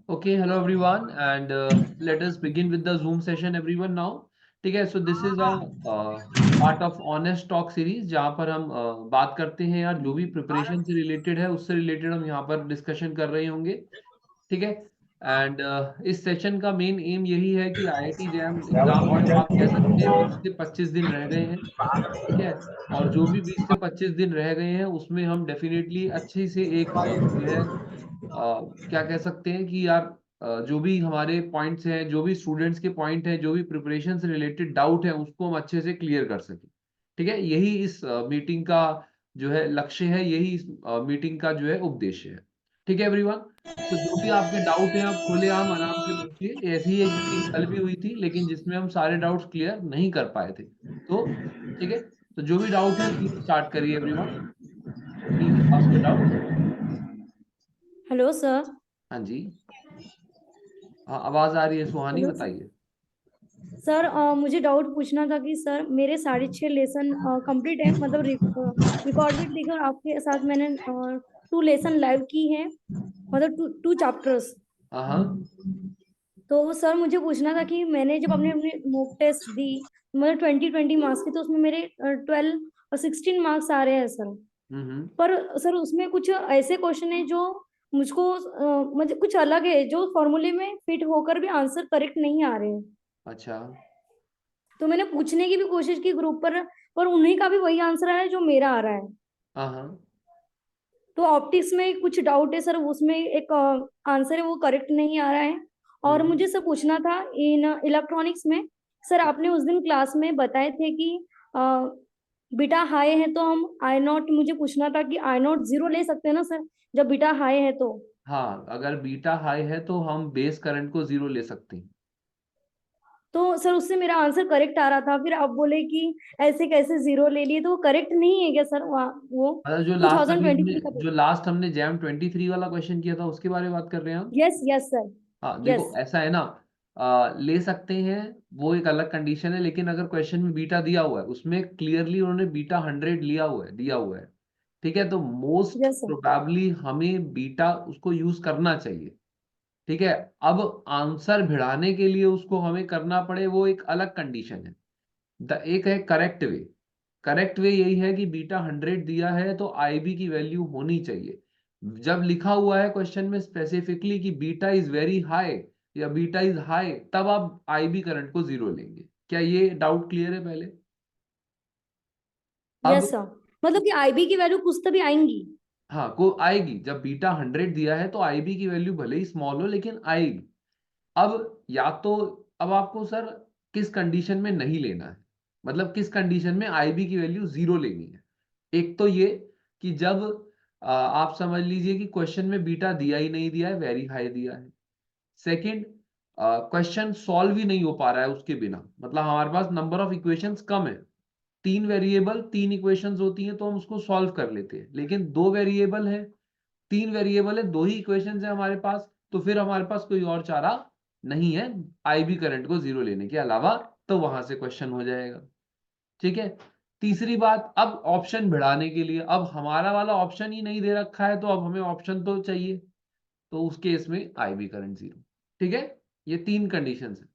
Okay, hello everyone, and let us begin with the Zoom session, everyone now. ठीक है, so this is a part of Honest Talk series जहाँ पर हम बात करते हैं यार, जो भी प्रिपरेशन से रिलेटेड है उससे रिलेटेड हम यहाँ पर डिस्कशन कर रहे होंगे. ठीक है. एंड इस सेशन का मेन एम यही है कि आईआईटी जैम एग्जाम में अब आप कह सकते हैं 20 से 25 दिन रह गए हैं. ठीक है. और जो भी 20 से 25 दिन रह गए हैं उसमें हम डेफिनेटली अच्छी से एक जो है क्या कह सकते हैं कि यार जो भी हमारे पॉइंट्स हैं, जो भी स्टूडेंट्स के पॉइंट हैं, जो भी प्रिपरेशन से रिलेटेड डाउट है उसको हम अच्छे से क्लियर कर सकें. ठीक है. यही इस मीटिंग का जो है लक्ष्य है, यही इस मीटिंग का जो है उद्देश्य है. ठीक है एवरीवन. तो जो भी आपके डाउट हैं आप खुलेआम आराम से पूछिए. ऐसी ही एक मीटिंग कल भी हुई थी लेकिन जिसमें हम सारे डाउट्स क्लियर नहीं कर पाए थे. तो ठीक है. तो जो भी डाउट है प्लीज स्टार्ट करिए everyone. Please ask your doubt. Hello sir. हाँ जी. हाँ, आवाज आ रही है. सुहानी हेलो बताइए. सर, मुझे डाउट पूछना था कि सर मेरे 6.5 लेसन कंप्लीट है, मतलब रिकॉर्डेड देखकर आपके साथ मैंने 2 लेसन लाइव की है, मतलब टू चैप्टर्स. हाँ हाँ. तो सर मुझे पूछना था कि मैंने जब अपने अपने मॉक टेस्ट दी, मतलब 20 मार्क्स की, तो उसमें मेरे 12 और 16 मार्क्स आ रहे हैं सर. हम्म. पर सर उसमें कुछ ऐसे क्वेश्चन है जो मुझको मतलब कुछ अलग है, जो फॉर्मूले में फिट होकर भी आंसर करेक्ट नहीं आ रहे हैं. अच्छा. तो मैंने पूछने की भी कोशिश की ग्रुप पर उन्हीं का भी वही आंसर आया जो मेरा आ रहा है. हाँ हाँ. तो ऑप्टिक्स में कुछ डाउट है सर, उसमें एक आंसर है वो करेक्ट नहीं आ रहा है. और हम्म. मुझे सर पूछना था इन इलेक्ट्रॉनिक्स में, सर आपने उस दिन क्लास में बताए थे कि बीटा हाई है तो हम आई नॉट, मुझे पूछना था कि आई नॉट 0 ले सकते हैं ना सर जब बीटा हाई है तो. हाँ, अगर बीटा हाई है तो हम बेस करंट को 0 ले सकते हैं. तो सर उससे मेरा आंसर करेक्ट आ रहा था, फिर आप बोले कि ऐसे कैसे 0 ले लिए, तो वो करेक्ट नहीं है क्या सर? वो मतलब जो लास्ट अभी हमने 2023 का. जो लास्ट हमने जैम 23 वाला क्वेश्चन किया था उसके बारे में बात कर रहे हैं हम. Yes yes sir. हाँ देखो यस. ऐसा है ना. ले सकते हैं. वो एक अलग कंडीशन है, लेकिन अगर क्वेश्चन में बीटा दिया हुआ है उसमें क्लियरली उन्होंने बीटा 100 लिया हुआ है, दिया हुआ है. ठीक है. तो मोस्ट यस सर. प्रोबेबली हमें बीटा उसको यूज करना चाहिए. ठीक है. अब आंसर भिड़ाने के लिए उसको हमें करना पड़े वो एक अलग कंडीशन है. एक है करेक्ट वे. करेक्ट वे यही है कि बीटा 100 दिया है तो आईबी की वैल्यू होनी चाहिए. जब लिखा हुआ है क्वेश्चन में स्पेसिफिकली कि बीटा इज वेरी हाई या बीटा इज हाई, तब आप आईबी करंट को 0 लेंगे. क्या ये डाउट क्लियर है पहले? अब यस सर, मतलब कि आईबी की वैल्यू कुछ तो भी आएंगी. हाँ, को आएगी. जब बीटा 100 दिया है तो आईबी की वैल्यू भले ही स्मॉल हो लेकिन आएगी. अब या तो अब आपको सर किस कंडीशन में नहीं लेना है, मतलब किस कंडीशन में आईबी की वैल्यू 0 लेनी है. एक तो ये कि जब आप समझ लीजिए कि क्वेश्चन में बीटा दिया ही नहीं, दिया है वेरी हाई दिया है. सेकंड, क्वेश्चन सॉल्व ही नहीं हो पा रहा है उसके बिना, मतलब हमारे पास नंबर ऑफ इक्वेशंस कम है. 3 वेरिएबल 3 इक्वेशंस होती हैं तो हम उसको सॉल्व कर लेते हैं, लेकिन 2 वेरिएबल है, 3 वेरिएबल है, 2 ही इक्वेशंस है हमारे पास, तो फिर हमारे पास कोई और चारा नहीं है आईबी करंट को 0 लेने के अलावा. तो वहां से क्वेश्चन हो जाएगा. ठीक है. तीसरी बात, अब ऑप्शन बढ़ाने के लिए, अब हमारा वाला ऑप्शन ही नहीं दे रखा है तो अब हमें ऑप्शन तो चाहिए. तो उस केस में आईबी करंट 0. ठीक है. ये 3 कंडीशंस है.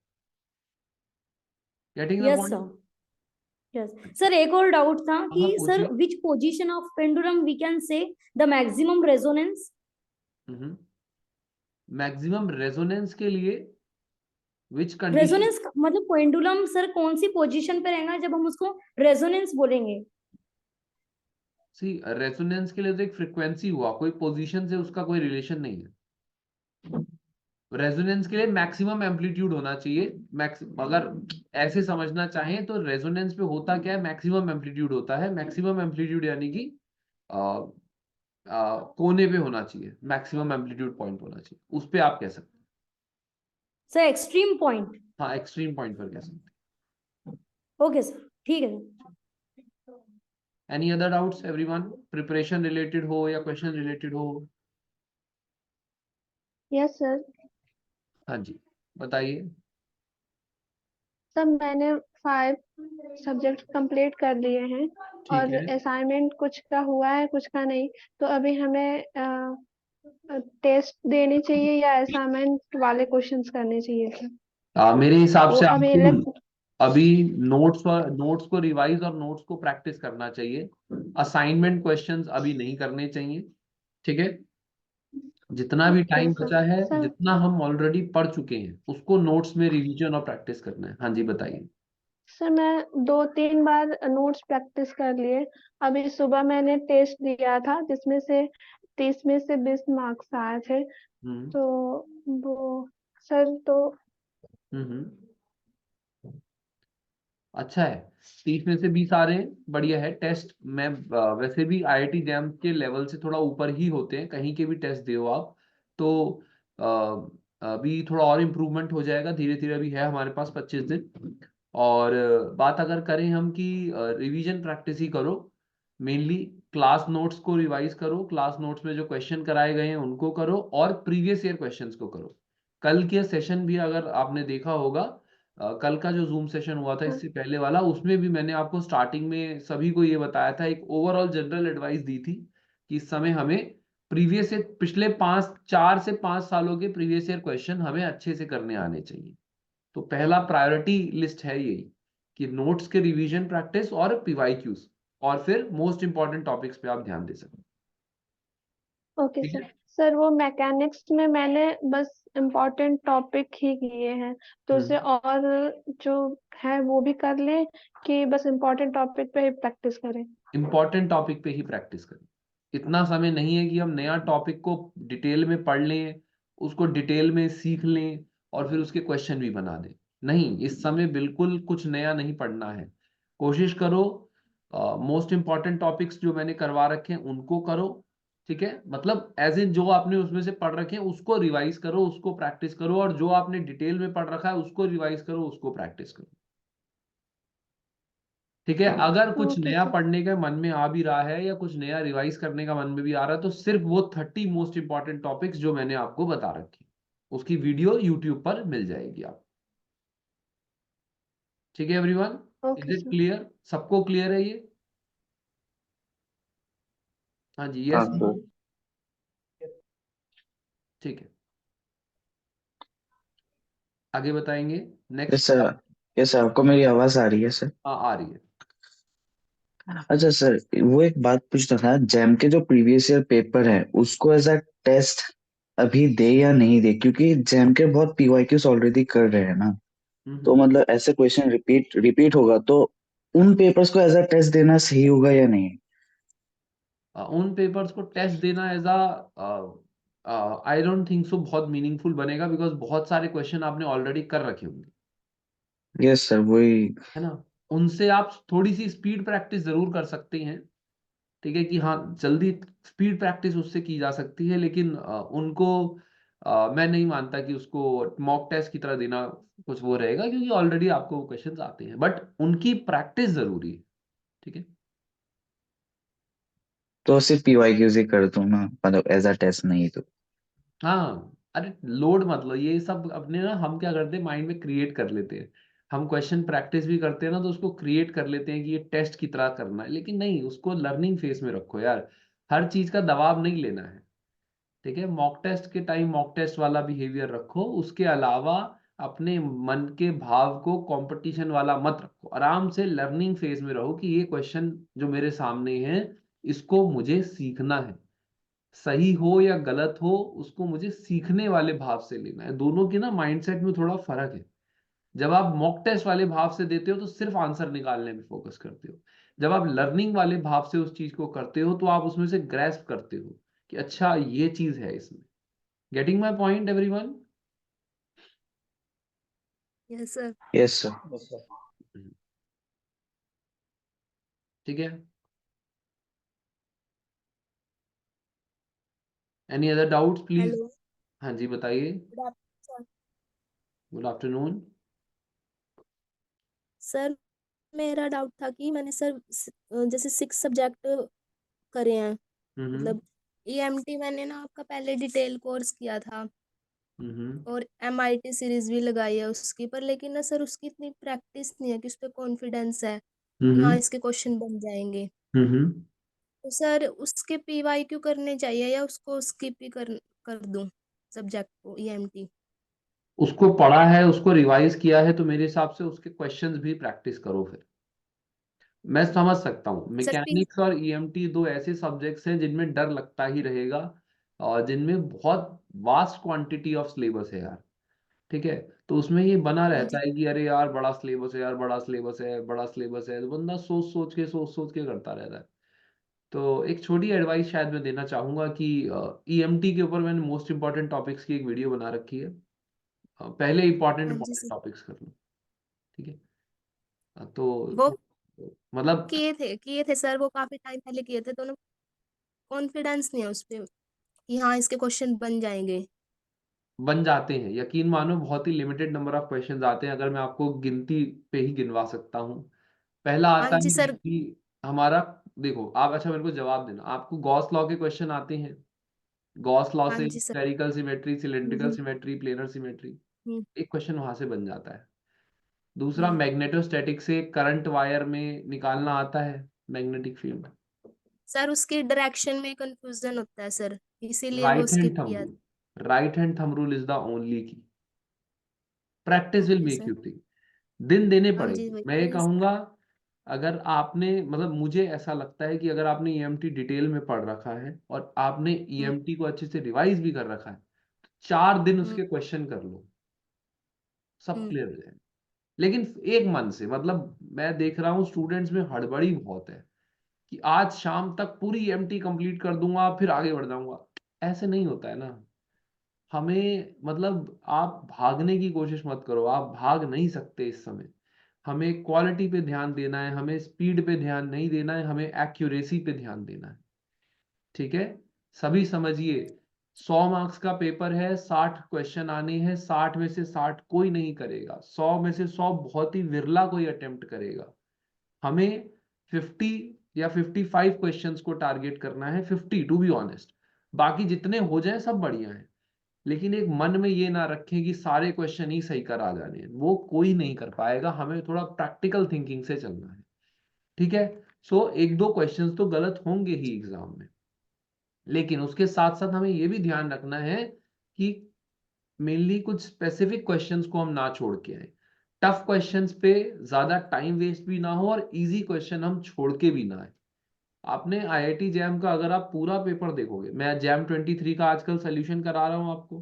Getting the yes point? Sir. Yes sir, एक और डाउट था कि हाँ सर पूछिए. Which position of pendulum we can say the maximum resonance. Maximum resonance के लिए विच कंडीशन? रेजोनेंस मतलब पेंडुलम सर कौन सी पोजीशन पे रहेगा जब हम उसको रेजोनेंस बोलेंगे? सी, रेजोनेंस के लिए तो एक फ्रीक्वेंसी हुआ, कोई पोजीशन से उसका कोई रिलेशन नहीं है. रेजोनेंस के लिए मैक्सिमम एम्पलीट्यूड होना चाहिए. अगर ऐसे समझना चाहें तो रेजोनेंस पे होता क्या है, मैक्सिमम एम्पलीट्यूड होता है. मैक्सिमम एम्पलीट्यूड यानी कि कोने पे होना चाहिए, मैक्सिमम एम्पलीट्यूड पॉइंट होना चाहिए, उस पे आप कह सकते हैं. Sir extreme point. हाँ, एक्सट्रीम पॉइंट पर कह सकते ओके सर, ठीक है सर. हैं. Any other doubts everyone, preparation related हो या क्वेश्चन रिलेटेड हो? Yes sir. हाँ जी, बताइए. सर मैंने 5 सब्जेक्ट कंप्लीट कर लिए हैं ठीक और है. असाइनमेंट कुछ का हुआ है कुछ का नहीं. तो अभी हमें टेस्ट देनी चाहिए या असाइनमेंट वाले क्वेश्चंस करने चाहिए सर? मेरे हिसाब वो से अभी आपको अभी नोट्स को रिवाइज और नोट्स को प्रैक्टिस करना चाहिए। असाइनमेंट क्वेश्चंस अभी नहीं करने चाहिए, ठीक है। जितना भी ओके टाइम सर। बचा है, सर जितना हम ऑलरेडी पढ़ चुके हैं, उसको नोट्स में रिवीजन और प्रैक्टिस करना है। हाँ जी, बताइए। सर मैं 2-3 बार नोट्स प्रैक्टिस कर लिए। अभी सुबह मैंने टेस्ट दिया था जिसमें से 30 में से 20 मार्क्स आए थे। हम्म तो वो सर तो हम्म। अच्छा है, 30 में से 20 आ रहे हैं, बढ़िया है। टेस्ट में वैसे भी आईआईटी जैम के लेवल से थोड़ा ऊपर ही होते हैं, कहीं के भी टेस्ट दो आप तो अभी थोड़ा और इम्प्रूवमेंट हो जाएगा धीरे धीरे। अभी है हमारे पास 25 दिन। और बात अगर करें हम कि रिवीजन प्रैक्टिस ही करो, मेनली क्लास नोट्स को रिवाइज करो, क्लास नोट्स में जो क्वेश्चन कराए गए हैं उनको करो, और प्रीवियस ईयर क्वेश्चंस को करो। कल के सेशन भी अगर आपने देखा होगा, कल का जो जूम सेशन हुआ था हाँ इससे पहले वाला, उसमें भी मैंने आपको स्टार्टिंग में सभी को ये बताया था, एक ओवरऑल जनरल एडवाइस दी थी कि इस समय हमें प्रीवियस ईयर, पिछले 4 से 5 सालों के प्रीवियस ईयर क्वेश्चन हमें अच्छे से करने आने चाहिए। तो पहला प्रायोरिटी लिस्ट है यही कि नोट्स के रिवीजन प्रैक्टिस और पीवाईक्यूज, और फिर मोस्ट इंपॉर्टेंट टॉपिक्स पे आप ध्यान दे सकते ओके हैं, ठीक सर। है। सर वो मैकेनिक्स में मैंने बस इम्पोर्टेंट टॉपिक ही किए हैं, तो उसे हम्म और जो है वो भी कर लें कि बस इम्पोर्टेंट टॉपिक पे ही प्रैक्टिस करें? इंपॉर्टेंट टॉपिक पे ही प्रैक्टिस करें। इतना समय नहीं है कि हम नया टॉपिक को डिटेल में पढ़ लें, उसको डिटेल में सीख लें और फिर उसके क्वेश्चन भी बना दें। नहीं, इस समय बिल्कुल कुछ नया नहीं पढ़ना है। कोशिश करो मोस्ट इंपॉर्टेंट टॉपिक्स जो मैंने करवा रखे हैं उनको करो, ठीक है। मतलब एज इन जो आपने उसमें से पढ़ रखे हैं उसको रिवाइज करो, उसको प्रैक्टिस करो, और जो आपने डिटेल में पढ़ रखा है उसको रिवाइज करो, उसको प्रैक्टिस करो, ठीक है। अगर कुछ ओके नया सर। पढ़ने का मन में आ भी रहा है या कुछ नया रिवाइज करने का मन में भी आ रहा है, तो सिर्फ वो 30 मोस्ट इंपॉर्टेंट टॉपिक्स जो मैंने आपको बता रखी, उसकी वीडियो यूट्यूब पर मिल जाएगी आप, ठीक है everyone. Is okay it sir. Clear? सबको क्लियर है ये? हाँ जी, हाँ यस नो? सर। ठीक है, आगे बताएंगे। Yes next. Sir. Yes sir, आपको मेरी आवाज आ रही है सर? हाँ, आ रही है। अच्छा सर, वो एक बात पूछना था, जैम के जो प्रीवियस ईयर पेपर है उसको एज अ टेस्ट अभी दे या नहीं दे, क्योंकि जैम के बहुत पीवाईक्यूज ऑलरेडी कर रहे हैं ना। तो हम्म मतलब ऐसे क्वेश्चन रिपीट रिपीट होगा तो उन पेपर्स को एज अ टेस्ट देना सही होगा या नहीं? उन पेपर्स को टेस्ट देना as I don't think so बहुत मीनिंगफुल बनेगा, बिकॉज बहुत सारे क्वेश्चन आपने ऑलरेडी कर रखे होंगे, यस सर, वही। है ना। उनसे आप थोड़ी सी स्पीड प्रैक्टिस जरूर कर सकते हैं, ठीक है, कि हाँ जल्दी स्पीड प्रैक्टिस उससे की जा सकती है, लेकिन उनको मैं नहीं मानता कि उसको मॉक टेस्ट की तरह देना कुछ वो रहेगा, क्योंकि ऑलरेडी आपको क्वेश्चंस आते हैं, बट उनकी प्रैक्टिस जरूरी है, ठीक है। तो सिर्फ पीवाईक्यूज ही कर दूं ना, मतलब एज अ टेस्ट नहीं तो? हाँ, अरे लोड मत लो, ये सब अपने ना हम क्या करते हैं माइंड में क्रिएट कर लेते हैं। हम क्वेश्चन प्रैक्टिस भी करते हैं ना, तो उसको क्रिएट कर लेते हैं कि ये टेस्ट की तरह करना है, लेकिन नहीं, उसको लर्निंग फेज में रखो यार। हर चीज का दबाव नहीं लेना है, ठीक है। मॉक टेस्ट के टाइम मॉक टेस्ट वाला बिहेवियर रखो, उसके अलावा अपने मन के भाव को कंपटीशन वाला मत रखो। आराम से लर्निंग फेज में रहो कि ये क्वेश्चन जो मेरे सामने है, इसको मुझे सीखना है, सही हो या गलत हो उसको मुझे सीखने वाले भाव से लेना है। दोनों के ना माइंडसेट में थोड़ा फर्क है। जब आप मॉक टेस्ट वाले भाव से देते हो तो सिर्फ आंसर निकालने में फोकस करते हो। जब आप लर्निंग वाले भाव से उस चीज को करते हो तो आप उसमें से ग्रैस्प करते हो कि अच्छा ये चीज है इसमें। Getting my point everyone? Yes sir. Yes sir. ठीक है। Any other doubts please? Hello. हाँ जी, बताइए। Good afternoon good afternoon. Sir. मेरा डाउट था कि मैंने सर जैसे 6 सब्जेक्ट करे हैं, हम्म मतलब ईएमटी मैंने ना आपका पहले डिटेल कोर्स किया था हम्म और एमआईटी सीरीज भी लगाई है उसकी, पर लेकिन ना सर उसकी इतनी प्रैक्टिस नहीं है कि उस पर कॉन्फिडेंस है कि हाँ हम्म इसके क्वेश्चन बन जाएंगे। हम्म तो सर उसके PYQ करने चाहिए या उसको स्किप ही कर दूं सब्जेक्ट को EMT? उसको पढ़ा है, उसको रिवाइज किया है, तो मेरे हिसाब से उसके क्वेश्चंस भी प्रैक्टिस करो फिर। मैं समझ सकता हूँ, सर मैकेनिक्स और ईएमटी दो ऐसे सब्जेक्ट्स हैं जिनमें डर लगता ही रहेगा, और जिनमें बहुत वास्ट क्वांटिटी ऑफ सिलेबस है यार। ठीक है, तो उसमें ये बना हाँ रहता जी। है कि अरे यार बड़ा सिलेबस है यार, बड़ा सिलेबस है, बड़ा सिलेबस है, तो बंदा सोच सोच के करता रहता है। तो एक छोटी एडवाइस शायद मैं देना चाहूंगा कि ईएमटी के ऊपर मैंने मोस्ट इंपॉर्टेंट टॉपिक्स की एक वीडियो बना रखी है। पहले इंपॉर्टेंट हाँ जी इंपॉर्टेंट सर। टॉपिक्स कर लो। ठीक है। तो वो मतलब किए थे सर, वो काफी टाइम पहले किए थे, तो ना कॉन्फिडेंस नहीं है उस पे कि हाँ इसके क्वेश्चन बन जाएंगे। बन जाते हैं, यकीन मानो बहुत ही लिमिटेड नंबर ऑफ क्वेश्चंस आते हैं, अगर मैं आपको गिनती पे ही गिनवा सकता हूँ। पहला हाँ आता जी है सर। कि हमारा, देखो आप, अच्छा मेरे को जवाब देना, आपको गॉस लॉ के क्वेश्चन आते हैं? गॉस लॉ हाँ से जी sir. Spherical symmetry, cylindrical hmm. Symmetry, planar symmetry, hmm. एक क्वेश्चन वहां से बन जाता है। दूसरा, हम्म। मैग्नेटोस्टैटिक से करंट वायर में निकालना आता है, मैग्नेटिक फील्ड। सर उसकी डायरेक्शन में कंफ्यूजन होता है सर, इसीलिए वो राइट स्किप हैंड थंब किया। Rule, right hand thumb rule is the only key. Practice will okay make sir. You think. दिन देने हाँ जी पड़ेंगे, वही मैं ये वही। कहूंगा। अगर आपने, मतलब मुझे ऐसा लगता है कि अगर आपने ईएमटी डिटेल में पढ़ रखा है और आपने हम्म। ईएमटी को अच्छे से रिवाइज भी कर रखा है, तो 4 दिन हम्म। उसके क्वेश्चन कर लो, सब हम्म। क्लियर हो जाए। लेकिन एक मन से, मतलब मैं देख रहा हूँ स्टूडेंट्स में हड़बड़ी बहुत है कि आज शाम तक पूरी ईएमटी कंप्लीट कर दूंगा फिर आगे बढ़ जाऊंगा। ऐसे नहीं होता है ना। हमें, मतलब आप भागने की कोशिश मत करो, आप भाग नहीं सकते इस समय। हमें क्वालिटी पे ध्यान देना है, हमें स्पीड पे ध्यान नहीं देना है, हमें एक्यूरेसी पे ध्यान देना है। ठीक है, सभी समझिए। 100 मार्क्स का पेपर है, 60 क्वेश्चन आने हैं, 60 में से 60 कोई नहीं करेगा, 100 में से 100 बहुत ही विरला कोई अटेम्प्ट करेगा। हमें 50 या 55 क्वेश्चंस को टारगेट करना है, 50 टू बी ऑनेस्ट। बाकी जितने हो जाए सब बढ़िया है, लेकिन एक मन में ये ना रखें कि सारे क्वेश्चन ही सही करा जाने हैं, वो कोई नहीं कर पाएगा। हमें थोड़ा प्रैक्टिकल थिंकिंग से चलना है। ठीक है, सो एक दो क्वेश्चंस तो गलत होंगे ही एग्जाम में, लेकिन उसके साथ साथ हमें ये भी ध्यान रखना है कि मेनली कुछ स्पेसिफिक क्वेश्चंस को हम ना छोड़ के आए। टफ क्वेश्चंस पे ज्यादा टाइम वेस्ट भी ना हो और इजी क्वेश्चन हम छोड़ के भी ना आए। आपने आईआईटी जैम का अगर आप पूरा पेपर देखोगे, मैं जैम 23 का आजकल सोल्यूशन करा रहा हूं आपको,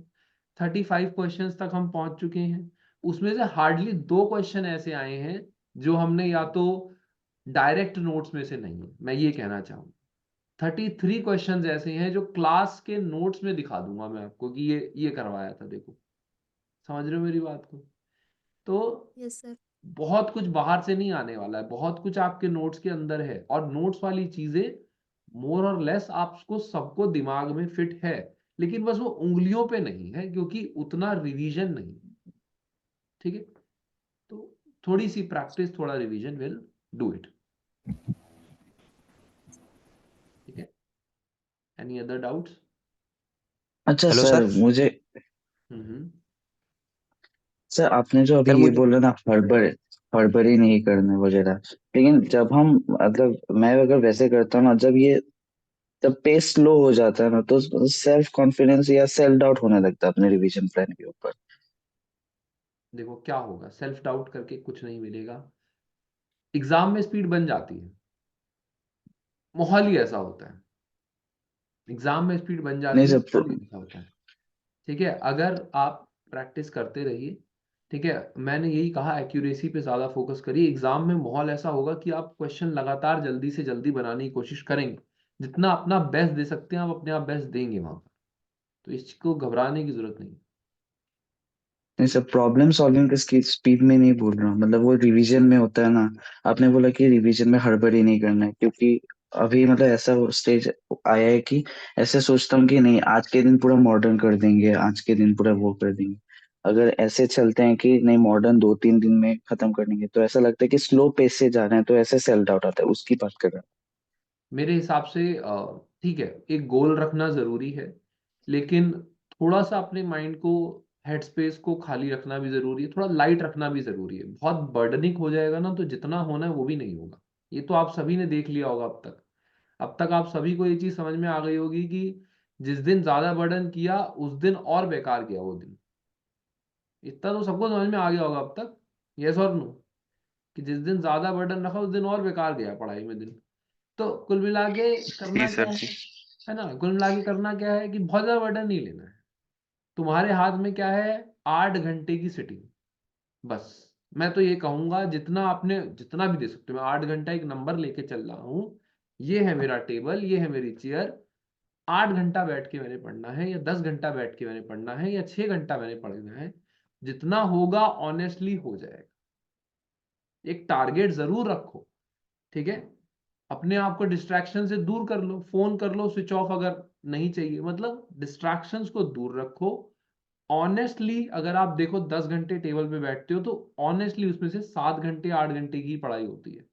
35 क्वेश्चंस तक हम पहुंच चुके हैं। उसमें से हार्डली 2 क्वेश्चन ऐसे आए हैं जो हमने या तो डायरेक्ट नोट्स में से नहीं है, मैं ये कहना चाहूंगा। 33 क्वेश्चंस ऐसे हैं जो क्लास के नोट्स में दिखा दूंगा मैं आपको कि ये करवाया था, देखो। समझ रहे हो मेरी बात को? तो यस सर। बहुत कुछ बाहर से नहीं आने वाला है, बहुत कुछ आपके नोट्स के अंदर है, और नोट्स वाली चीजें मोर और लेस आपको सबको दिमाग में फिट है, लेकिन बस वो उंगलियों पे नहीं है क्योंकि उतना रिवीजन नहीं है। ठीक है, तो थोड़ी सी प्रैक्टिस, थोड़ा रिवीजन विल डू इट। ठीक है, एनी अदर डाउट्स? अच्छा हेलो सर, सर। मुझे, हम्म। सर आपने जो अभी सर ये मुझे बोला ना, हड़बड़ी नहीं करने वगैरह, लेकिन जब हम, मतलब मैं अगर वैसे करता हूँ ना, जब पेस स्लो हो जाता है ना, तो सेल्फ कॉन्फिडेंस या सेल्फ डाउट होने लगता है अपने रिवीजन प्लान के ऊपर। देखो क्या होगा, सेल्फ डाउट करके कुछ नहीं मिलेगा। एग्जाम में स्पीड बन जाती है, माहौल ही ऐसा होता है। एग्जाम में स्पीड बन नहीं जाती है, सर, माहौल ही ऐसा होता है। ठीक है, अगर आप प्रैक्टिस करते रहिए। ठीक है, मैंने यही कहा, एक्यूरेसी पे ज्यादा फोकस करिए। एग्जाम में माहौल ऐसा होगा कि आप क्वेश्चन लगातार जल्दी से जल्दी बनाने की कोशिश करेंगे, जितना अपना बेस्ट दे सकते हैं आप अपने आप बेस्ट देंगे वहां पर। तो इसको घबराने की जरूरत नहीं। नहीं सर, प्रॉब्लम सॉल्विंग की स्पीड में नहीं बोल रहा हूँ, मतलब वो रिवीजन में होता है ना। आपने बोला कि रिवीजन में हड़बड़ी नहीं करना है, क्योंकि अभी मतलब ऐसा स्टेज आया है कि ऐसे सोचता हूँ कि नहीं, आज के दिन पूरा मॉडर्न कर देंगे, आज के दिन पूरा वो कर देंगे। अगर ऐसे चलते हैं कि नहीं, मॉडर्न 2-3 दिन में खत्म कर देंगे, तो ऐसा लगता है कि स्लो पेस से जा रहे हैं, तो ऐसे सेल्फ डाउट आता है, उसकी बात कर रहा मेरे हिसाब से ठीक है, एक गोल रखना जरूरी है, लेकिन थोड़ा सा अपने माइंड को, हेड स्पेस को खाली रखना भी जरूरी है, थोड़ा लाइट रखना भी जरूरी है। बहुत बर्डनिक हो जाएगा ना, तो जितना होना है वो भी नहीं होगा। ये तो आप सभी ने देख लिया होगा अब तक। अब तक आप सभी को ये चीज समझ में आ गई होगी कि जिस दिन ज्यादा बर्डन किया उस दिन और बेकार गया वो दिन। इतना तो सबको समझ में आ गया होगा अब तक, यस और नो, कि जिस दिन ज्यादा बर्डन रखा उस दिन और बेकार गया पढ़ाई में दिन। तो कुल मिला के करना जी क्या सर जी। है ना, कुल मिला के करना क्या है कि बहुत ज्यादा बर्डन नहीं लेना है। तुम्हारे हाथ में क्या है, 8 घंटे की सिटिंग, बस। मैं तो ये कहूंगा जितना आपने जितना भी दे सकते हो, मैं 8 घंटा एक नंबर लेके चल रहा हूँ, ये है मेरा टेबल, ये है मेरी चेयर, 8 घंटा बैठ के मैंने पढ़ना है, या 10 घंटा बैठ के मैंने पढ़ना है, या 6 घंटा मैंने पढ़ना है। जितना होगा ऑनेस्टली हो जाएगा। एक टारगेट जरूर रखो, ठीक है। अपने आप को डिस्ट्रैक्शन से दूर कर लो, फोन कर लो स्विच ऑफ अगर नहीं चाहिए, मतलब डिस्ट्रैक्शंस को दूर रखो। ऑनेस्टली अगर आप देखो 10 घंटे टेबल पे बैठते हो तो ऑनेस्टली उसमें से 7 घंटे 8 घंटे की पढ़ाई होती है।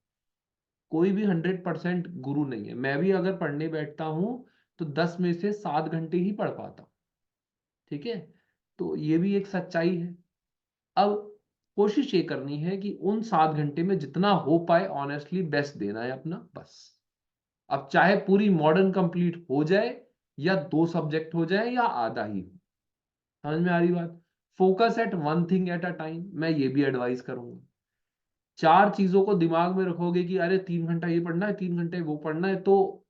कोई भी 100% गुरु नहीं है। मैं भी अगर पढ़ने बैठता हूं तो 10 में से 7 घंटे ही पढ़ पाता हूं, ठीक है। तो ये भी एक सच्चाई है। अब कोशिश ये करनी है कि उन 7 घंटे में जितना हो पाए ऑनेस्टली बेस्ट देना है अपना, बस। अब चाहे पूरी मॉडर्न कंप्लीट हो जाए, या 2 सब्जेक्ट हो जाए, या आधा ही हो। समझ में आ रही बात। Focus at one thing at a time, मैं ये भी एडवाइस करूंगा। 4 चीजों को दिमाग में रखोगे कि अरे 3 घंटा ये पढ़ना है, 3 घंटे वो पढ़ना है, तो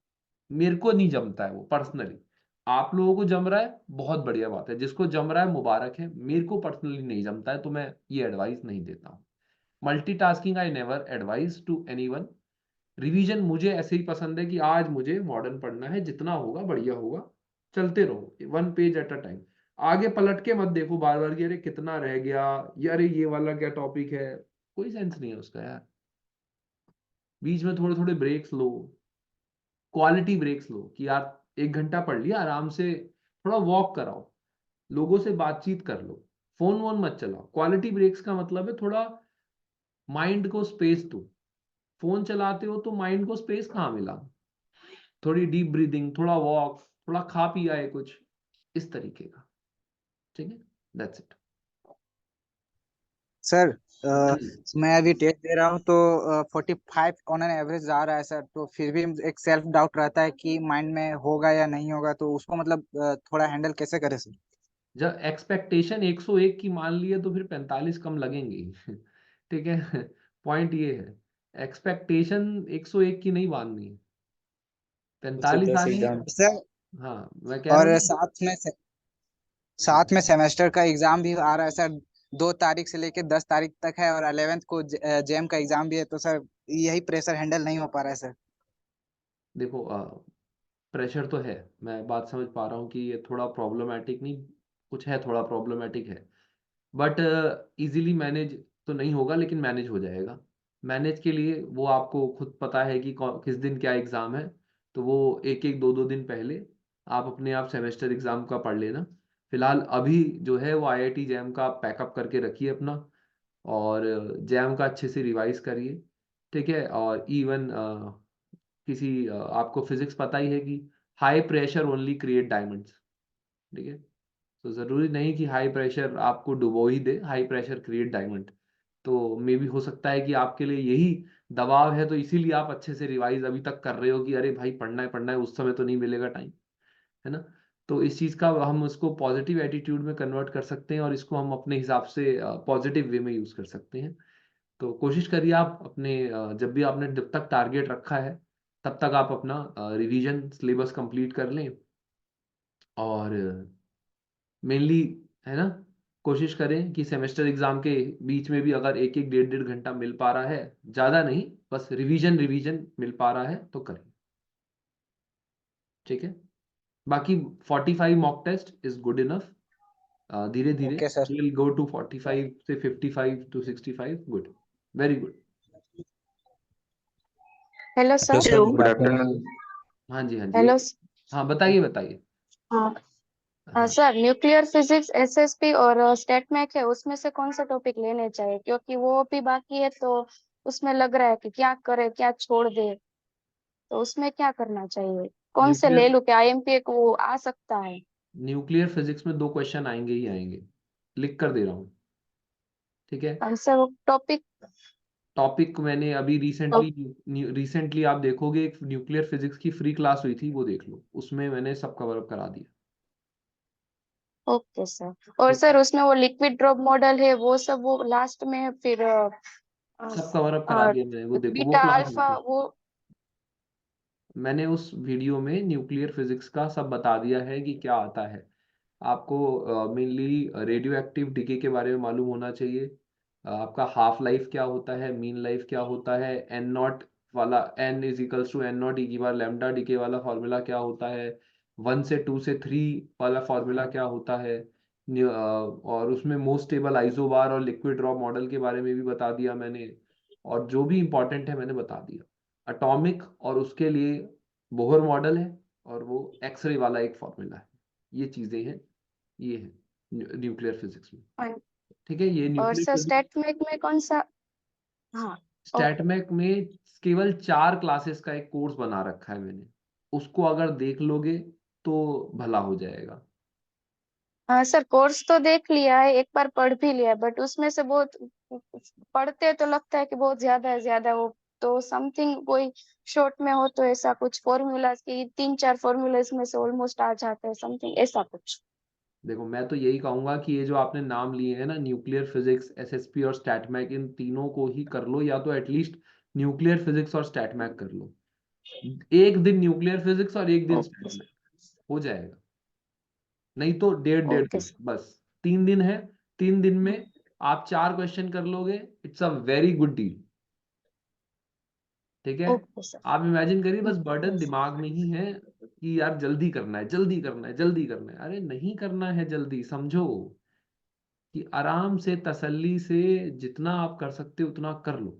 मेरे को नहीं जमता है वो पर्सनली। आप लोगों को जम रहा है, बहुत बढ़िया बात है, जिसको जम रहा है मुबारक है। मेरे को पर्सनली नहीं जमता है, तो मैं ये एडवाइस नहीं देता हूँ। Multitasking I never advice to anyone. Revision मुझे ऐसे ही पसंद है कि आज मुझे मॉडर्न पढ़ना है, जितना होगा बढ़िया होगा, चलते रहो 1 पेज एट अ टाइम। आगे पलट के मत देखो बार बार कि अरे कितना रह गया, या अरे ये वाला क्या टॉपिक है। कोई सेंस नहीं है उसका यार। बीच में थोड़े थोड़े ब्रेक्स लो, क्वालिटी ब्रेक्स लो, कि यार 1 घंटा पढ़ लिया आराम से, थोड़ा वॉक कराओ, लोगों से बातचीत कर लो, फोन वोन मत चलाओ। क्वालिटी ब्रेक्स का मतलब है थोड़ा माइंड को स्पेस दो। फोन चलाते हो तो माइंड को स्पेस कहाँ मिला। थोड़ी डीप ब्रीदिंग, थोड़ा वॉक, थोड़ा खा पी आए कुछ, इस तरीके का, ठीक है। That's it. सर मैं अभी टेस्ट दे रहा हूँ तो 45 ऑन एन एवरेज आ रहा है सर। तो फिर भी एक सेल्फ डाउट रहता है कि माइंड में होगा या नहीं होगा, तो उसको मतलब थोड़ा हैंडल कैसे करें सर? जब एक्सपेक्टेशन 101 की मान ली है तो फिर 45 कम लगेंगे ही। ठीक है। पॉइंट ये है, एक्सपेक्टेशन 101 की नहीं माननी है, 45 आ रही है। सर हाँ, मैं कह रहा और हूँ। साथ में सेमेस्टर का एग्जाम भी आ रहा है सर। 2 तारीख से लेके 10 तारीख तक है, और 11th को जेम का एग्जाम भी है। तो सर यही प्रेशर हैंडल नहीं हो पा रहा है सर। देखो, प्रेशर तो है, मैं बात समझ पा रहा हूँ कि ये थोड़ा प्रॉब्लमेटिक, नहीं कुछ है, थोड़ा प्रॉब्लमेटिक है, बट इजीली मैनेज तो नहीं होगा, लेकिन मैनेज हो जाएगा। मैनेज के लिए वो आपको खुद पता है कि किस दिन क्या एग्ज़ाम है, तो वो एक एक दो दो दिन पहले आप अपने आप सेमेस्टर एग्ज़ाम का पढ़ लेना। फिलहाल अभी जो है वो आईआईटी जैम का पैकअप करके रखिए अपना, और जैम का अच्छे से रिवाइज करिए, ठीक है। और इवन किसी आपको फिजिक्स पता ही है कि high pressure only create diamonds, ठीक है। तो ज़रूरी नहीं कि हाई प्रेशर आपको डुबो ही दे, हाई प्रेशर क्रिएट डायमंड। तो मे भी हो सकता है कि आपके लिए यही दबाव है, तो इसीलिए आप अच्छे से रिवाइज अभी तक कर रहे हो कि अरे भाई पढ़ना है, उस समय तो नहीं मिलेगा टाइम, है ना। तो इस चीज़ का हम उसको पॉजिटिव एटीट्यूड में कन्वर्ट कर सकते हैं, और इसको हम अपने हिसाब से पॉजिटिव वे में यूज़ कर सकते हैं। तो कोशिश करिए आप अपने जब तक टारगेट रखा है तब तक आप अपना रिवीजन सिलेबस कंप्लीट कर लें, और मेनली, है ना, कोशिश करें कि सेमेस्टर एग्जाम के बीच में भी अगर एक एक डेढ़ डेढ़ घंटा मिल पा रहा है, ज़्यादा नहीं, बस रिवीजन रिवीजन मिल पा रहा है तो करें, ठीक है। बाकी 45 mock test is good enough. धीरे धीरे okay sir. Will go to 45 से 55 to 65, good, very good. Hello hello sir. Sir, good good afternoon. Afternoon. हाँ जी, हाँ जी। हेलो। हाँ, बताइए बताइए। हाँ। हाँ, सर, न्यूक्लियर फिजिक्स एसएसपी और स्टेट मैक है, उसमें से कौन सा टॉपिक लेने चाहिए? क्योंकि वो भी बाकी है, तो उसमें लग रहा है कि क्या करे क्या छोड़ दे। तो उसमें क्या करना चाहिए? कौन से ले न्यूक्लियर लूं? क्या आईएमपी को वो आ सकता है? न्यूक्लियर फिजिक्स में 2 क्वेश्चन आएंगे ही आएंगे, लिख कर दे रहा हूँ, ठीक है। कौन सा वो टॉपिक? टॉपिक मैंने अभी रिसेंटली आप देखोगे एक न्यूक्लियर फिजिक्स की फ्री क्लास हुई थी, वो देख लो, उसमें मैंने सब कवर अप करा दिया। Okay sir. और सर उसमें वो लिक्विड ड्रॉप मॉडल है वो सब, वो लास्ट में है, फिर सब कवर अप करा दिया मैंने, वो देखो, वो बीटा क्लास अल्फा देखो। वो। मैंने उस वीडियो में न्यूक्लियर फिजिक्स का सब बता दिया है कि क्या आता है। आपको मेनली रेडियो एक्टिव डिके के बारे में मालूम होना चाहिए। आपका हाफ लाइफ क्या होता है, मीन लाइफ क्या होता है, एन नॉट वाला, N is equals to N not E की बार लैम्डा डीके वाला फॉर्मूला क्या होता है, 1 से 2 से 3 वाला फॉर्मूला क्या होता है, और उसमें मोस्ट स्टेबल आइसोबार और लिक्विड ड्रॉप मॉडल के बारे में भी बता दिया मैंने, और जो भी इंपॉर्टेंट है मैंने बता दिया। अटॉमिक और उसके लिए बोहर मॉडल है, और वो एक्सरे वाला एक फॉर्मूला है। ये चीजें हैं, ये है न्यूक्लियर फिजिक्स में। ठीक है, ये और न्यूक्लियर सर फिजिक्स। स्टैटमेक में कौन सा? हाँ। ओके। स्टैटमैक में केवल 4 क्लासेस का एक कोर्स बना रखा है मैंने, उसको अगर देख लोगे तो भला हो जाएगा। हाँ सर, कोर्स तो देख लिया है, एक बार पढ़ भी लिया है, बट उसमें से बहुत पढ़ते तो लगता है कि बहुत ज्यादा है, ज्यादा वो तो समथिंग कोई शॉर्ट में हो तो ऐसा कुछ फॉर्मूलाज की 3-4 फॉर्मूला इसमें से ऑलमोस्ट आ जाते हैं, समथिंग ऐसा कुछ। देखो, मैं तो यही कहूंगा कि ये जो आपने नाम लिए हैं ना, न्यूक्लियर फिजिक्स, एसएसपी और स्टैटमैक, इन तीनों को ही कर लो, या तो एटलीस्ट न्यूक्लियर फिजिक्स और स्टैटमैक कर लो। एक दिन न्यूक्लियर फिजिक्स और एक दिन ओके स्टैटमैक हो जाएगा। नहीं तो डेढ़ डेढ़ ओके दिन, बस 3 दिन है। 3 दिन में आप 4 क्वेश्चन कर लोगे, it's a very good deal. ठीक है, ओके सर। आप इमेजिन करिए, बस बर्डन दिमाग में ही है कि यार जल्दी करना है, जल्दी करना है, जल्दी करना है। अरे नहीं करना है जल्दी, समझो कि आराम से तसल्ली से जितना आप कर सकते हो उतना कर लो।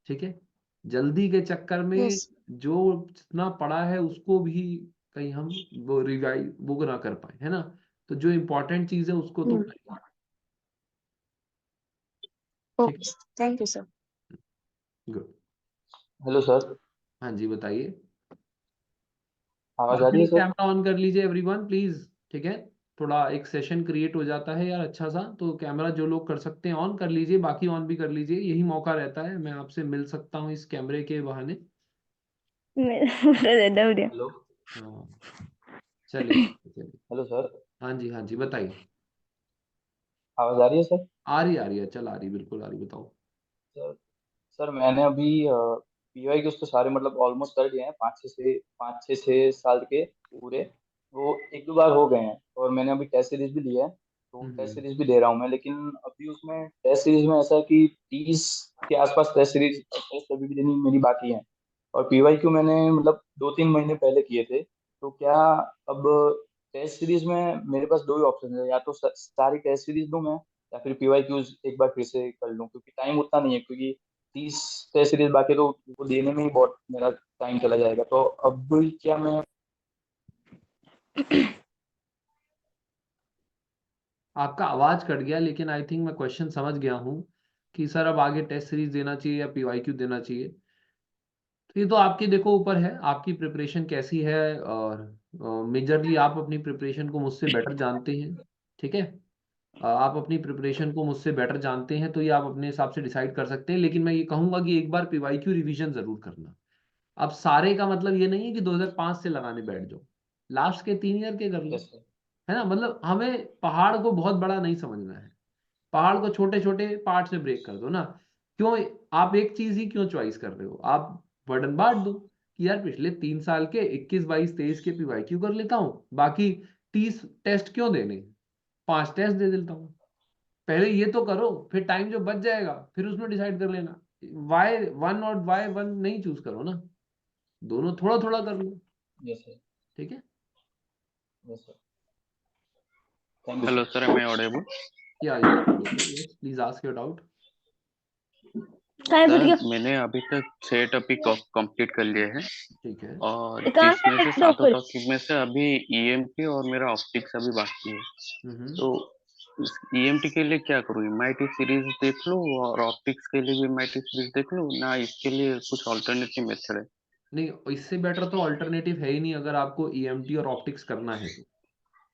ठीक है, जल्दी के चक्कर में यस। जो जितना पड़ा है उसको भी कहीं हम वो रिवाइज वो ना कर पाए, है ना। तो जो इम्पोर्टेंट चीज है उसको तो करें। ठीक ओके, थैंक यू सर। है, गुड। हेलो सर, हाँ जी, बताइए। आवाज आ रही है सर? कैमरा ऑन कर लीजिए एवरीवन प्लीज। ठीक है, थोड़ा एक सेशन क्रिएट हो जाता है यार अच्छा सा, तो कैमरा जो लोग कर सकते हैं ऑन कर लीजिए, बाकी ऑन भी कर लीजिए, यही मौका रहता है, मैं आपसे मिल सकता हूँ इस कैमरे के बहाने। दे दो दे। हेलो। हाँ, चलिए चलिए। हेलो सर, हाँ जी, हाँ जी, बताइए। आवाज आ रही है सर? आ रही है, चल आ रही, बिल्कुल आ रही, बताओ। सर, सर मैंने अभी पीवाई के उसको सारे मतलब ऑलमोस्ट कर लिए हैं, 5 से 6 साल के पूरे। वो एक दो बार हो गए हैं, और मैंने अभी टेस्ट सीरीज भी लिया है, तो टेस्ट हम्म। सीरीज भी दे रहा हूँ मैं। लेकिन अभी उसमें टेस्ट सीरीज में ऐसा है कि 30 के आसपास टेस्ट अभी भी देनी मेरी बाकी है। और पीवाई क्यू मैंने मतलब 2-3 महीने पहले किए थे। तो क्या अब टेस्ट सीरीज में मेरे पास दो ही ऑप्शन है, या तो सारी टेस्ट सीरीज दूं मैं, या फिर पीवाई क्यूज एक बार फिर से कर लूं, क्योंकि टाइम उतना नहीं है, क्योंकि 30 टेस्ट सीरीज बाकी, तो वो देने में ही बहुत मेरा टाइम चला जाएगा। तो अब क्या मैं आपका आवाज कट गया, लेकिन आई थिंक मैं क्वेश्चन समझ गया हूँ कि सर अब आगे टेस्ट सीरीज देना चाहिए या पीवाईक्यू देना चाहिए। तो ये तो आपके देखो ऊपर है, आपकी प्रिपरेशन कैसी है, और मेजरली आप अपनी प्रिपरेशन को मुझसे बेटर जानते हैं। ठीक है, आप अपनी प्रिपरेशन को मुझसे बेटर जानते हैं, तो ये आप अपने हिसाब से डिसाइड कर सकते हैं, लेकिन मैं ये कहूंगा कि एक बार पीवाईक्यू रिवीजन जरूर करना। अब सारे का मतलब ये नहीं है कि 2005 से लगाने बैठ जाओ, लास्ट के 3 ईयर के कर लो। Yes sir. है ना, मतलब हमें पहाड़ को बहुत बड़ा नहीं समझना है, पहाड़ को छोटे छोटे पार्ट से ब्रेक कर दो ना। क्यों, आप एक चीज ही क्यों चॉइस कर रहे हो, आप बर्डन बांट दो कि यार पिछले 3 साल के 21, 22, 23 के पीवाईक्यू कर लेता हूँ, बाकी 30 टेस्ट क्यों देने, 5 टेस्ट दे देता हूँ। पहले ये तो करो, फिर टाइम जो बच जाएगा फिर उसमें डिसाइड कर लेना। Y1 और Y1 नहीं चूज करो ना, दोनों थोड़ा थोड़ा कर लो। Yes sir. ठीक है, yes sir. Thank you hello sir. Sir, am I audible? या yes please ask your doubt. काय सर वीडियो मैंने अभी तक 6 टॉपिक कंप्लीट कर लिए हैं, ठीक है। और कहाँ इसमें से है 7 डॉक्टर? टॉपिक में से अभी ईएमटी और मेरा ऑप्टिक्स अभी बाकी है। हम्म। तो ईएमटी के लिए क्या करूँ, एमआईटी सीरीज देख लूँ, और ऑप्टिक्स के लिए भी एमआईटी सीरीज देख लूँ ना, इसके लिए कुछ ऑल्टरनेटिव मेथड है? नहीं, इससे बेटर तो अल्टरनेटिव है ही नहीं, अगर आपको ईएमटी और ऑप्टिक्स करना है तो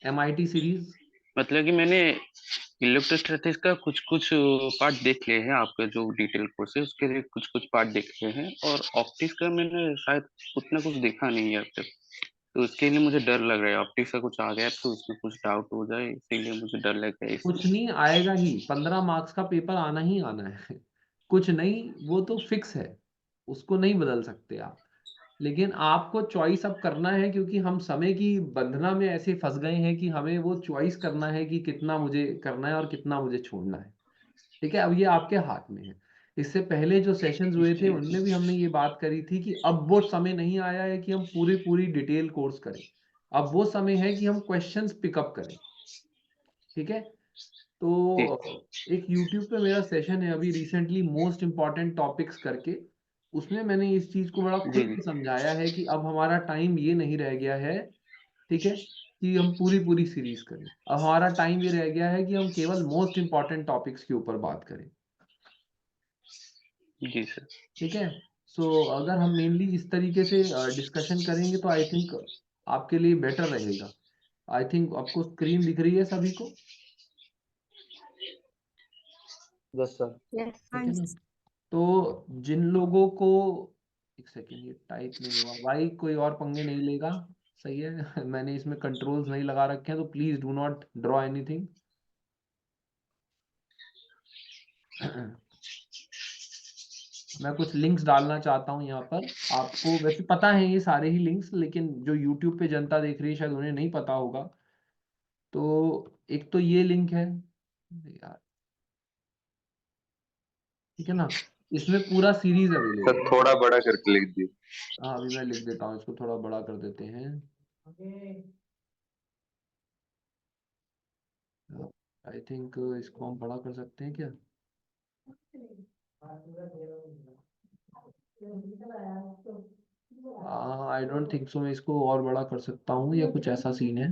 एमआईटी सीरीज। मतलब कि मैंने इलेक्ट्रोस्टैटिक्स का कुछ कुछ पार्ट देख लिए हैं, आपके जो डिटेल कोर्स है उसके लिए कुछ कुछ पार्ट देख लिए हैं, और ऑप्टिक्स का मैंने शायद उतना कुछ देखा नहीं है अब तक। तो उसके लिए मुझे डर लग रहा है, ऑप्टिक्स का कुछ आ गया तो उसमें कुछ डाउट हो जाए, इसीलिए मुझे डर लग रहा है कुछ इसलिए। नहीं आएगा ही, 15 मार्क्स का पेपर आना ही आना है। कुछ नहीं, वो तो फिक्स है, उसको नहीं बदल सकते आप। लेकिन आपको चॉइस अब करना है, क्योंकि हम समय की बंधना में ऐसे फंस गए हैं कि हमें वो चॉइस करना है कि कितना मुझे करना है और कितना मुझे छोड़ना है। ठीक है, अब ये आपके हाथ में है। इससे पहले जो सेशंस हुए थे उनमें भी हमने ये बात करी थी कि अब वो समय नहीं आया है कि हम पूरी पूरी डिटेल कोर्स करें। अब वो समय है कि हम क्वेश्चंस पिकअप करें। ठीक है, जी तो एक YouTube पे मेरा सेशन है अभी रिसेंटली, मोस्ट इम्पॉर्टेंट टॉपिक्स करके। उसमें मैंने इस चीज को बड़ा खुल जी जी। के समझाया है कि अब हमारा टाइम ये नहीं रह गया है, ठीक है, कि हम पूरी पूरी सीरीज करें। अब हमारा टाइम ये रह गया है कि हम केवल मोस्ट इम्पॉर्टेंट टॉपिक्स के ऊपर बात करें। जी सर। ठीक है, सो अगर हम मेनली इस तरीके से डिस्कशन करेंगे तो आई थिंक आपके लिए बेटर रहेगा। आई थिंक आपको स्क्रीन दिख रही है सभी को? Yes sir. यस। ठीक हाँ है ना? जी। तो जिन लोगों को, एक सेकेंड, ये टाइप नहीं हुआ भाई, कोई और पंगे नहीं लेगा, सही है। मैंने इसमें कंट्रोल्स नहीं लगा रखे हैं, तो please do not draw anything. मैं कुछ लिंक्स डालना चाहता हूँ यहाँ पर। आपको वैसे पता है ये सारे ही लिंक्स, लेकिन जो यूट्यूब पे जनता देख रही है शायद उन्हें नहीं पता होगा। तो एक तो ये लिंक है यार, ठीक है ना, इसमें पूरा सीरीज सर अवेलेबल है। थोड़ा बड़ा करके लिख दिए। हाँ, अभी मैं लिख देता हूँ, इसको थोड़ा बड़ा कर देते हैं। आई थिंक इसको हम बड़ा कर सकते हैं क्या? आई डोंट थिंक सो, मैं इसको और बड़ा कर सकता हूँ या कुछ ऐसा सीन है।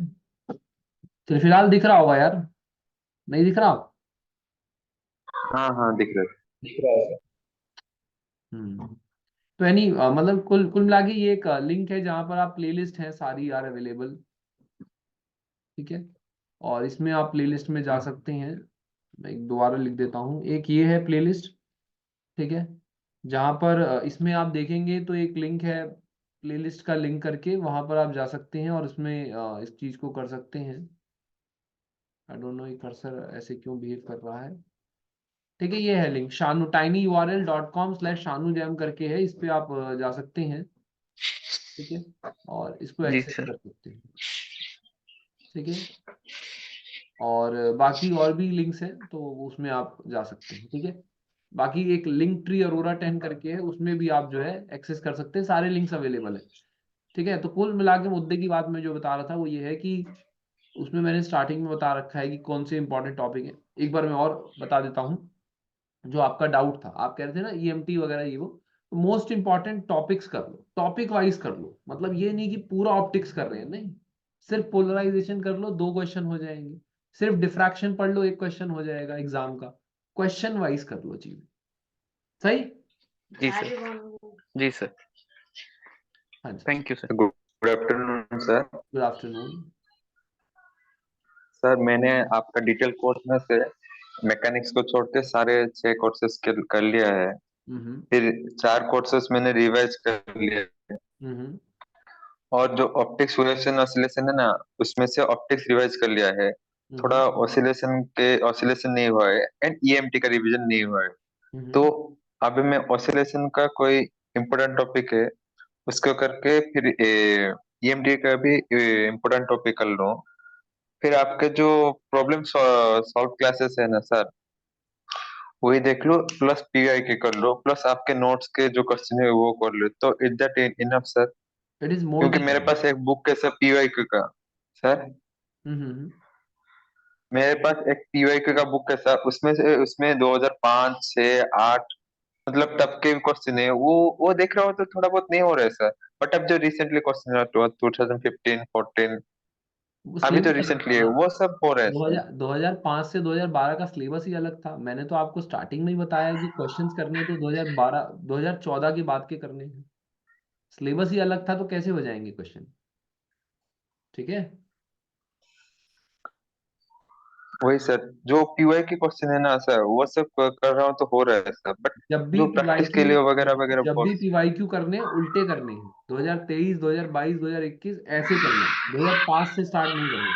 चलिए, फिलहाल दिख रहा होगा यार, नहीं दिख रहा? हाँ हाँ दिख रहा है। दिख रहा है सर। हम्म। तो एनी मतलब कुल कुल मिला के ये एक लिंक है जहाँ पर आप प्लेलिस्ट है सारी यार अवेलेबल। ठीक है, और इसमें आप प्लेलिस्ट में जा सकते हैं। मैं एक दोबारा लिख देता हूँ, एक ये है प्लेलिस्ट। ठीक है, जहाँ पर इसमें आप देखेंगे तो एक लिंक है प्लेलिस्ट का, लिंक करके वहां पर आप जा सकते हैं और इसमें इस चीज को कर सकते हैं। आई डोंट नो ये कर्सर ऐसे क्यों बिहेव कर रहा है। ठीक है, ये है लिंक शानू tinyurl.com/शानू जैम करके है, इस पे आप जा सकते हैं। ठीक है, और इसको जी एक्सेस सर। कर सकते हैं। ठीक है, और बाकी और भी लिंक्स हैं तो उसमें आप जा सकते हैं। ठीक है, बाकी एक लिंक ट्री अरोरा 10 करके है, उसमें भी आप जो है एक्सेस कर सकते हैं, सारे लिंक्स अवेलेबल है। ठीक है, तो कुल मिला के मुद्दे की बात मैं जो बता रहा था वो ये है कि उसमें मैंने स्टार्टिंग में बता रखा है कि कौन से इंपॉर्टेंट टॉपिक है। एक बार मैं और बता देता हूँ, जो आपका डाउट था, आप कह रहे थे ना ईएमटी वगैरह ये वो, तो मोस्ट इंपॉर्टेंट टॉपिक्स कर लो, टॉपिक वाइज कर लो। मतलब ये नहीं कि पूरा ऑप्टिक्स कर रहे हैं, नहीं, सिर्फ पोलराइजेशन कर लो, 2 क्वेश्चन हो जाएंगे। सिर्फ डिफ्रैक्शन पढ़ लो, 1 क्वेश्चन हो जाएगा एग्जाम का। क्वेश्चन वाइज कर लो चीजें, सही? जी सर। जी सर। हाँ जी, thank you sir. Good afternoon sir. Good afternoon. Sir मैंने आपका डिटेल कोर्स में से मैकेनिक्स को छोड़ के सारे 6 कोर्सेज कर लिया है। हम्म फिर 4 कोर्सेज मैंने रिवाइज कर लिए हैं। हम्म और जो ऑप्टिक्स फ्लुओरेसेंस ऑसिलेशन है ना, उसमें से ऑप्टिक्स रिवाइज कर लिया है। थोड़ा हम्म ऑसिलेशन नहीं हुआ है एंड ईएमटी का रिवीजन नहीं हुआ है। तो हम्म अभी मैं ऑसिलेशन का कोई इम्पोर्टेंट टॉपिक है उसको करके फिर ईएमटी का भी इम्पोर्टेंट टॉपिक कर लूँ। फिर आपके जो प्रॉब्लम सॉल्व क्लासेस है ना सर, वही देख लो, प्लस पीआई के कर लो, प्लस आपके नोट्स के जो क्वेश्चन है वो कर लो, तो is that enough sir? It is more क्योंकि देन मेरे पास एक बुक है सर पीवाई का। सर हम्म मेरे पास एक पीवाई का बुक है सर, उसमें 2005 6 8 मतलब तब के क्वेश्चन है, वो देख रहा हो तो थोड़ा बहुत नहीं हो रहा है सर। बट अब जो रिसेंटली क्वेश्चन है 2015 14 वो अभी तो सिलेबस अलग रिसेंटली था है ना। वो सब हो रहा है सर। 2005 से 2012 का सिलेबस ही अलग था। मैंने तो आपको स्टार्टिंग में ही बताया कि क्वेश्चंस करने तो 2012 2014 के बाद के करने हैं। सिलेबस ही अलग था तो कैसे हो जाएंगे क्वेश्चन? ठीक है, वही सर, जो पीवाई के क्वेश्चन है ना सर, वो सब कर रहा हूँ तो हो रहा है सर, बट जब भी जो प्रैक्टिस के पीवाईक्यू लिए वगैरह वगैरह जब भी बहुत। पीवाईक्यू करने उल्टे करने हैं, 2023 2022 2021 ऐसे करना है, 2005 से स्टार्ट नहीं करना,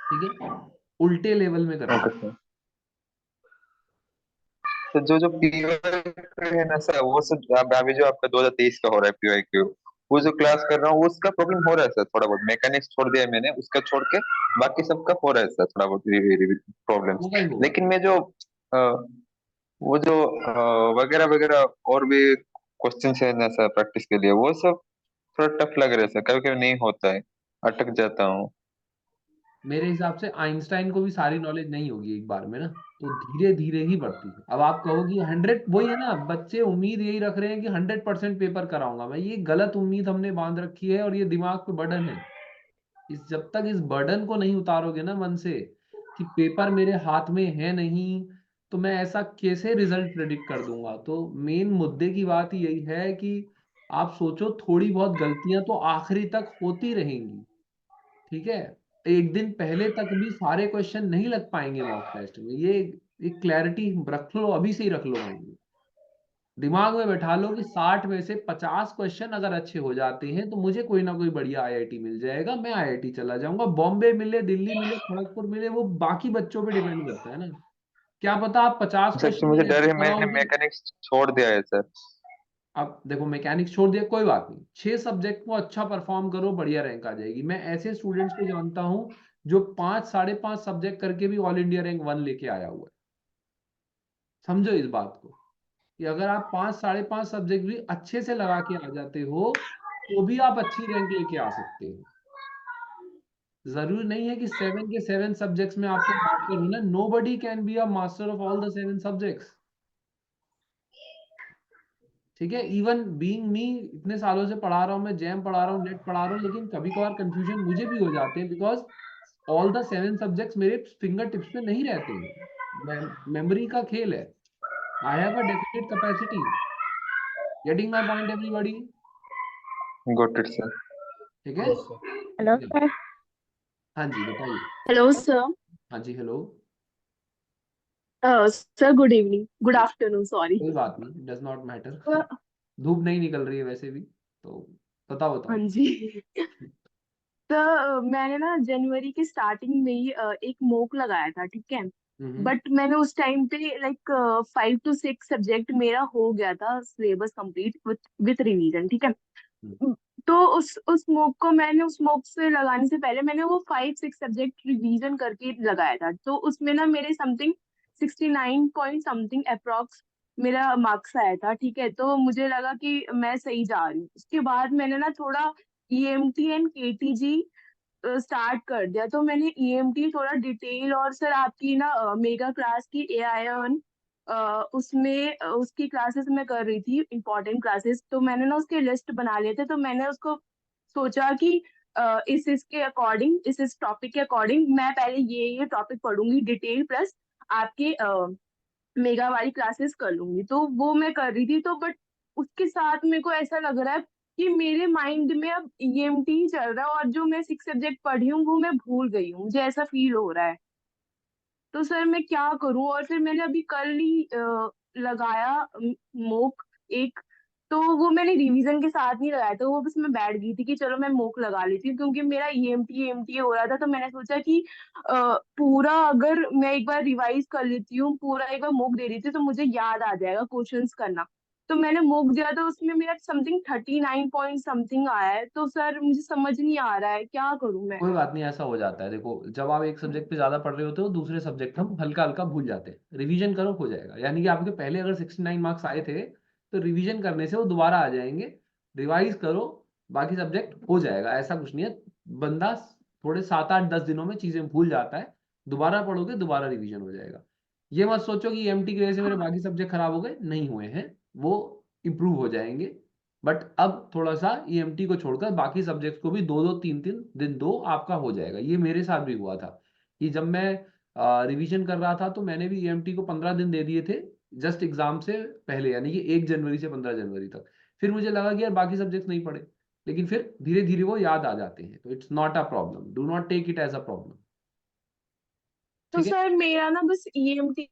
ठीक है, उल्टे लेवल में करना। Okay sir. तो जो पीवाई है ना सर, वो सब अभी जो आपका 2023 का हो रहा है पीवाई, वो जो क्लास कर रहा हूँ उसका प्रॉब्लम हो रहा है सर, थोड़ा बहुत मैकेनिक्स छोड़ दिया है मैंने, उसका छोड़ के बाकी सबका हो रहा है सर थोड़ा बहुत प्रॉब्लम्स। होगा ही होगा। लेकिन मैं जो वो जो वगैरह वगैरह और भी क्वेश्चन है ना सर प्रैक्टिस के लिए, वो सब थोड़ा टफ लग रहा है सर, कभी कभी नहीं होता है, अटक जाता हूँ। मेरे हिसाब से आइंस्टाइन को भी सारी नॉलेज नहीं होगी एक बार में ना, तो धीरे धीरे ही बढ़ती है। अब आप कहोगी 100, वही है ना, बच्चे उम्मीद यही रख रहे हैं कि 100% पेपर कराऊंगा मैं, ये गलत उम्मीद हमने बांध रखी है और ये दिमाग पे बर्डन है। जब तक इस बर्डन को नहीं उतारोगे ना मन से कि पेपर मेरे हाथ में है नहीं, तो मैं ऐसा कैसे रिजल्ट प्रेडिक्ट कर दूंगा। तो मेन मुद्दे की बात ही यही है कि आप सोचो, थोड़ी बहुत गलतियां तो आखिरी तक होती रहेंगी, ठीक है, एक दिन पहले तक भी सारे क्वेश्चन नहीं लग पाएंगे मॉक टेस्ट में, ये एक क्लैरिटी रख लो, अभी से ही रख लो माइंड में, दिमाग में बैठा लो कि 60 में से 50 क्वेश्चन अगर अच्छे हो जाते हैं तो मुझे कोई ना कोई बढ़िया आईआईटी मिल जाएगा, मैं आईआईटी चला जाऊंगा, बॉम्बे मिले, दिल्ली मिले, खड़गपुर मिले, वो बाकी बच्चों पे डिपेंड करता है ना। क्या पता आप 50 सर क्वेश्चन मुझे ही डर अच्छे है, मैंने कराओगे। मैकेनिक्स छोड़ दिया है सर। अब देखो, मैकेनिक्स छोड़ दिया कोई बात नहीं, 6 सब्जेक्ट को अच्छा परफॉर्म करो, बढ़िया रैंक आ जाएगी। मैं ऐसे स्टूडेंट्स को जानता हूँ जो 5 5.5 सब्जेक्ट करके भी ऑल इंडिया रैंक 1 लेके आया हुआ है। समझो इस बात को कि अगर आप 5 5.5 सब्जेक्ट भी अच्छे से लगा के आ जाते हो तो भी आप अच्छी रैंक लेके आ सकते हो। जरूरी नहीं है कि 7 के 7 सब्जेक्ट्स में आपको मास्टर होना, nobody can be a master of all the 7 subjects, ठीक है। इवन बीइंग मी, इतने सालों से पढ़ा रहा हूँ मैं, जैम पढ़ा रहा हूँ, नेट पढ़ा रहा हूँ, लेकिन कभी कभार कंफ्यूजन मुझे भी हो जाते हैं, बिकॉज ऑल द 7 सब्जेक्ट्स मेरे फिंगर टिप्स पे नहीं रहते हैं, मेमोरी का खेल है। I have a definite capacity, getting my point everybody, got it sir. ठीक है। Yes sir. Hello Yeah. Sir. हाँ जी बताइए। Hello sir. हाँ जी hello. Sir good evening, good afternoon, sorry. कोई बात नहीं, डज नॉट मैटर। धूप नहीं निकल रही है वैसे भी, तो बताओ हाँ बताओ। जी। तो मैंने ना जनवरी की स्टार्टिंग में ही एक मोक लगाया था, ठीक है। हम्म। बट मैंने उस टाइम पे लाइक 5 to 6 सब्जेक्ट मेरा हो गया था सिलेबस कंप्लीट विथ रिवीजन, ठीक है। हम्म। तो उस मोक को मैंने उस मोक से लगाने से पहले मैंने वो 5 6 सब्जेक्ट रिवीजन करके लगाया था, तो उसमें ना मेरे समथिंग 69 पॉइंट समथिंग अप्रोक्स मेरा मार्क्स आया था, ठीक है। तो मुझे लगा कि मैं सही जा रही हूँ। उसके बाद मैंने ना थोड़ा ईएमटी एंड केटीजी स्टार्ट कर दिया। तो मैंने ईएमटी थोड़ा डिटेल, और सर आपकी ना मेगा क्लास की एआईएन उसमें उसकी क्लासेस मैं कर रही थी, इम्पोर्टेंट क्लासेस, तो मैंने ना उसके लिस्ट बना लिए थे। तो मैंने उसको सोचा कि इसके अकॉर्डिंग, इस टॉपिक के अकॉर्डिंग मैं पहले ये टॉपिक पढ़ूंगी डिटेल, प्लस आपके मेगा वाली क्लासेस कर लूंगी। तो वो मैं कर रही थी। तो बट उसके साथ मेरे को ऐसा लग रहा है कि मेरे माइंड में अब ईएमटी ही चल रहा है, और जो मैं 6 सब्जेक्ट पढ़ी हूँ वो मैं भूल गई हूँ, मुझे ऐसा फील हो रहा है। तो सर मैं क्या करूँ? और फिर मैंने अभी कल ही लगाया मोक एक, तो वो मैंने रिवीजन के साथ नहीं लगाया था, वो बस मैं बैठ गई थी कि चलो मैं मोक लगा लेती हूँ, क्योंकि मेरा ईएमटी हो रहा था। तो मैंने सोचा कि पूरा अगर मैं एक बार रिवाइज कर लेती हूँ, पूरा एक बार मोक दे देती हूँ, तो मुझे याद आ जाएगा क्वेश्चंस करना। तो मैंने मोक दिया, तो उसमें मेरा समथिंग 39 पॉइंट समथिंग आया है। तो सर मुझे समझ नहीं आ रहा है क्या करूँ मैं। कोई बात नहीं, ऐसा हो जाता है। देखो, जब आप एक सब्जेक्ट पे ज्यादा पढ़ रहे होते हो, दूसरे सब्जेक्ट हम हल्का हल्का भूल जाते हैं, रिवीजन करो हो जाएगा। यानी कि आपके पहले अगर 69 मार्क्स आए थे तो रिवीजन करने से वो दोबारा आ जाएंगे, रिवाइज करो, बाकी सब्जेक्ट हो जाएगा। ऐसा कुछ नहीं है, बंदा थोड़े 7 8 10 दिनों में चीजें भूल जाता है, दोबारा पढ़ोगे दोबारा रिवीजन हो जाएगा। ये मत सोचो कि एमटी की वजह से मेरे बाकी सब्जेक्ट खराब हो गए, नहीं हुए हैं, वो इम्प्रूव हो जाएंगे। बट अब थोड़ा सा ईएमटी को छोड़कर बाकी सब्जेक्ट्स को भी 2 2 3 3 दिन दो, आपका हो जाएगा। ये मेरे साथ भी हुआ था कि जब मैं रिवीजन कर रहा था तो मैंने भी ईएमटी को 15 दिन दे दिए थे जस्ट एग्जाम से पहले, यानी कि 1 जनवरी से 15 जनवरी तक। फिर मुझे लगा कि यार बाकी सब्जेक्ट्स नहीं पढ़े, लेकिन फिर धीरे धीरे वो याद आ जाते हैं, तो it's not a problem, do not take it as a problem. तो ठीक है। सर मेरा ना बस ईएमटी